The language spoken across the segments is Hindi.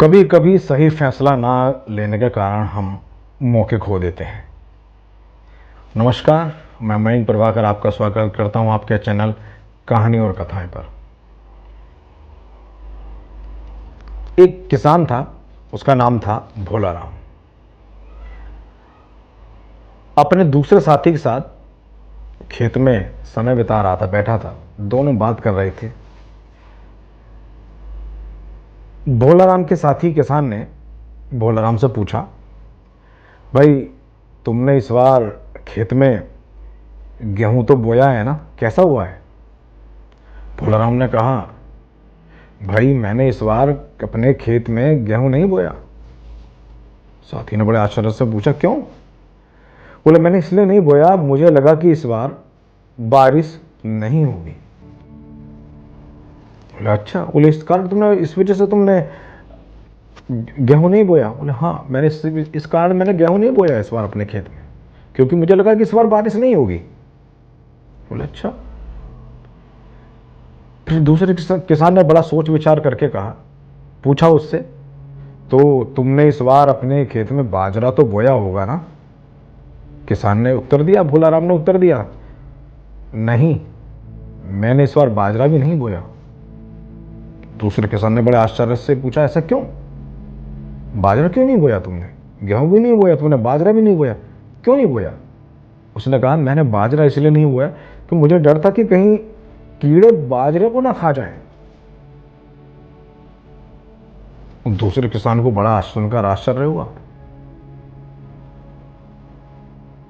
कभी कभी सही फैसला ना लेने के कारण हम मौके खो देते हैं। नमस्कार, मैं मयंक प्रभाकर आपका स्वागत करता हूं आपके चैनल कहानी और कथाएं पर। एक किसान था, उसका नाम था भोला राम। अपने दूसरे साथी के साथ खेत में समय बिता रहा था, बैठा था। दोनों बात कर रहे थे। भोला राम के साथी किसान ने भोला राम से पूछा, भाई तुमने इस बार खेत में गेहूं तो बोया है ना, कैसा हुआ है? भोला राम ने कहा, भाई मैंने इस बार अपने खेत में गेहूं नहीं बोया। साथी ने बड़े आश्चर्य से पूछा, क्यों? बोले, मैंने इसलिए नहीं बोया, मुझे लगा कि इस बार बारिश नहीं होगी। बोले, अच्छा। बोले, इस कारण तुमने, इस वजह से तुमने गेहूं नहीं बोया? बोले, हाँ, मैंने इस कारण मैंने गेहूं नहीं बोया इस बार अपने खेत में, क्योंकि मुझे लगा कि इस बार बारिश नहीं होगी। बोले, अच्छा। फिर दूसरे किसान ने बड़ा सोच विचार करके कहा, पूछा उससे, तो तुमने इस बार अपने खेत में बाजरा तो बोया होगा ना? किसान ने उत्तर दिया, भोला राम ने उत्तर दिया, नहीं, मैंने इस बार बाजरा भी नहीं बोया। दूसरे किसान ने बड़े आश्चर्य से पूछा, ऐसा क्यों? बाजरा क्यों नहीं बोया तुमने? गेहूं भी नहीं बोया तुमने, बाजरा भी नहीं बोया, क्यों नहीं बोया? उसने कहा, मैंने बाजरा इसलिए नहीं बोया कि मुझे डर था कि कहीं कीड़े बाजरे को ना खा जाएं। दूसरे किसान को बड़ा सुनकर आश्चर्य हुआ।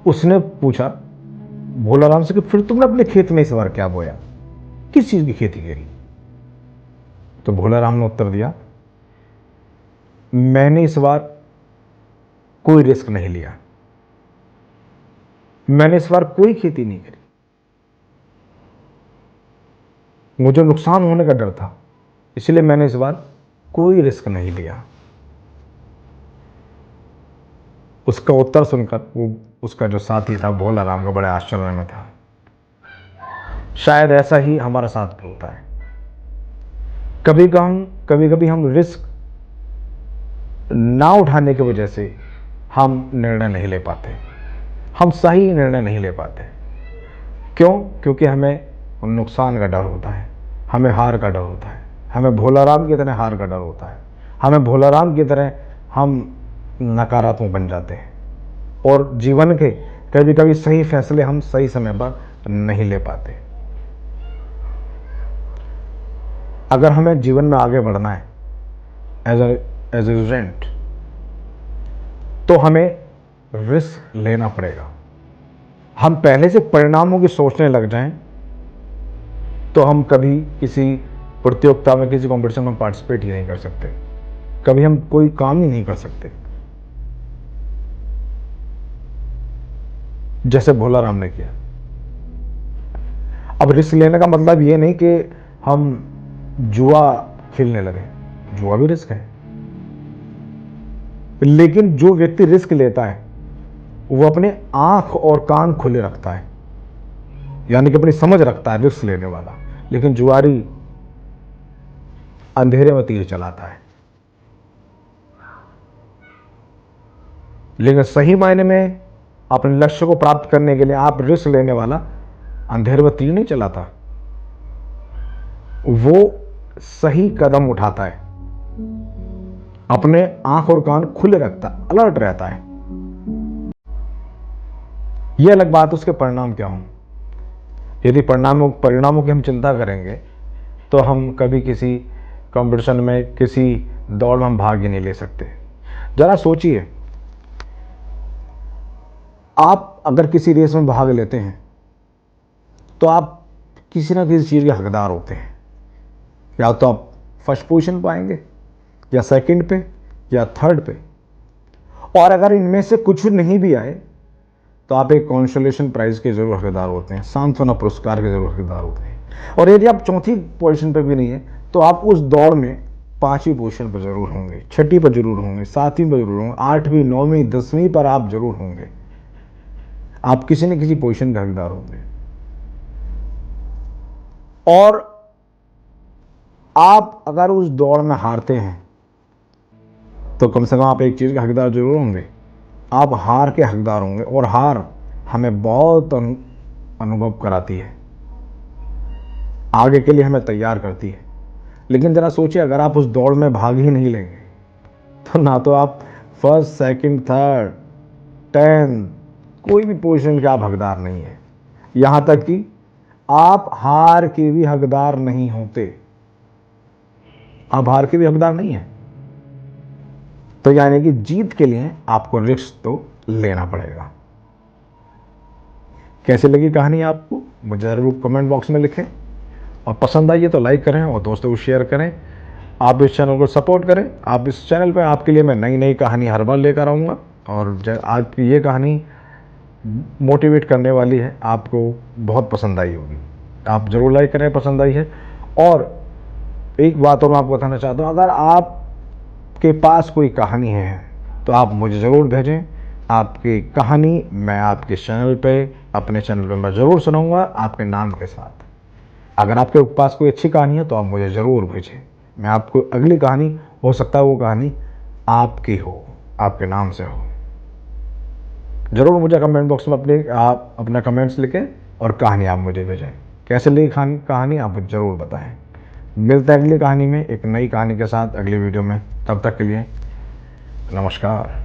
उसने पूछा भोला राम से कि फिर तुमने अपने खेत में इस बार क्या बोया, किस चीज की खेती करी? तो भोला राम ने उत्तर दिया, मैंने इस बार कोई रिस्क नहीं लिया, मैंने इस बार कोई खेती नहीं करी, मुझे नुकसान होने का डर था, इसलिए मैंने इस बार कोई रिस्क नहीं लिया। उसका उत्तर सुनकर उसका जो साथी था भोला राम का बड़े आश्चर्य में था। शायद ऐसा ही हमारा साथ भी होता है। कभी कभी हम रिस्क ना उठाने की वजह से हम निर्णय नहीं ले पाते, हम सही निर्णय नहीं ले पाते। क्यों? क्योंकि हमें नुकसान का डर होता है, हमें हार का डर होता है, हमें भोला राम की तरह हार का डर होता है, हमें भोला राम की तरह हम नकारात्मक बन जाते हैं और जीवन के कभी कभी सही फैसले हम सही समय पर नहीं ले पाते। अगर हमें जीवन में आगे बढ़ना है एज ए स्टूडेंट, तो हमें रिस्क लेना पड़ेगा। हम पहले से परिणामों की सोचने लग जाएं तो हम कभी किसी प्रतियोगिता में, किसी कंपटीशन में पार्टिसिपेट ही नहीं कर सकते, कभी हम कोई काम ही नहीं कर सकते। जैसे भोला राम ने किया। अब रिस्क लेने का मतलब ये नहीं कि हम जुआ खेलने लगे, जुआ भी रिस्क है, लेकिन जो व्यक्ति रिस्क लेता है वो अपने आंख और कान खुले रखता है, यानी कि अपनी समझ रखता है रिस्क लेने वाला। लेकिन जुआरी अंधेरे में तीर चलाता है। लेकिन सही मायने में अपने लक्ष्य को प्राप्त करने के लिए आप रिस्क लेने वाला अंधेरे में तीर नहीं चलाता, वो सही कदम उठाता है, अपने आंख और कान खुले रखता, अलर्ट रहता है। यह अलग बात उसके परिणाम क्या हों। यदि परिणामों की हम चिंता करेंगे तो हम कभी किसी कंपटीशन में, किसी दौड़ में हम भाग ही नहीं ले सकते। जरा सोचिए, आप अगर किसी रेस में भाग लेते हैं तो आप किसी ना किसी चीज़ के हकदार होते हैं। या तो आप फर्स्ट पोजीशन पाएंगे, या सेकंड पे, या थर्ड पे। और अगर इनमें से कुछ नहीं भी आए तो आप एक कॉन्सोलेशन प्राइज के जरूर हकदार होते हैं, सांत्वना पुरस्कार के जरूर हकदार होते हैं। और यदि आप चौथी पोजीशन पे भी नहीं है तो आप उस दौड़ में पांचवी पोजीशन पर जरूर होंगे, छठी पर जरूर होंगे, सातवीं पर जरूर होंगे, आठवीं, नौवीं, 10वीं पर आप जरूर होंगे। आप किसी न किसी पोजीशन के हकदार होंगे। और आप अगर उस दौड़ में हारते हैं तो कम से कम आप एक चीज़ के हकदार जरूर होंगे, आप हार के हकदार होंगे। और हार हमें बहुत अनुभव कराती है, आगे के लिए हमें तैयार करती है। लेकिन ज़रा सोचिए, अगर आप उस दौड़ में भाग ही नहीं लेंगे तो ना तो आप फर्स्ट, सेकंड, थर्ड, 10 कोई भी पोजीशन के आप हकदार नहीं है। यहां तक कि आप हार के भी हकदार नहीं होते, आप हार के भी हकदार नहीं है। तो यानी कि जीत के लिए आपको रिस्क तो लेना पड़ेगा। कैसी लगी कहानी आपको, मुझे जरूर कमेंट बॉक्स में लिखें, और पसंद आई है तो लाइक करें और दोस्तों को शेयर करें। आप इस चैनल को सपोर्ट करें। आप इस चैनल पर आपके लिए मैं नई नई कहानी हर बार लेकर आऊँगा, और आज की ये कहानी मोटिवेट करने वाली है, आपको बहुत पसंद आई होगी। आप ज़रूर लाइक करें पसंद आई है। और एक बात और मैं आपको बताना चाहता हूँ, अगर आपके पास कोई कहानी है तो आप मुझे ज़रूर भेजें। आपकी कहानी मैं आपके चैनल पे, अपने चैनल पे मैं ज़रूर सुनाऊंगा आपके नाम के साथ। अगर आपके पास कोई अच्छी कहानी है तो आप मुझे ज़रूर भेजें। मैं आपको अगली कहानी, हो सकता है वो कहानी आपकी हो, आपके नाम से हो। ज़रूर मुझे कमेंट बॉक्स में आप अपना कमेंट्स लिखें और कहानी आप मुझे भेजें। कैसे लगी कहानी आप मुझे ज़रूर बताएं। मिलते हैं अगली कहानी में, एक नई कहानी के साथ अगली वीडियो में। तब तक के लिए नमस्कार।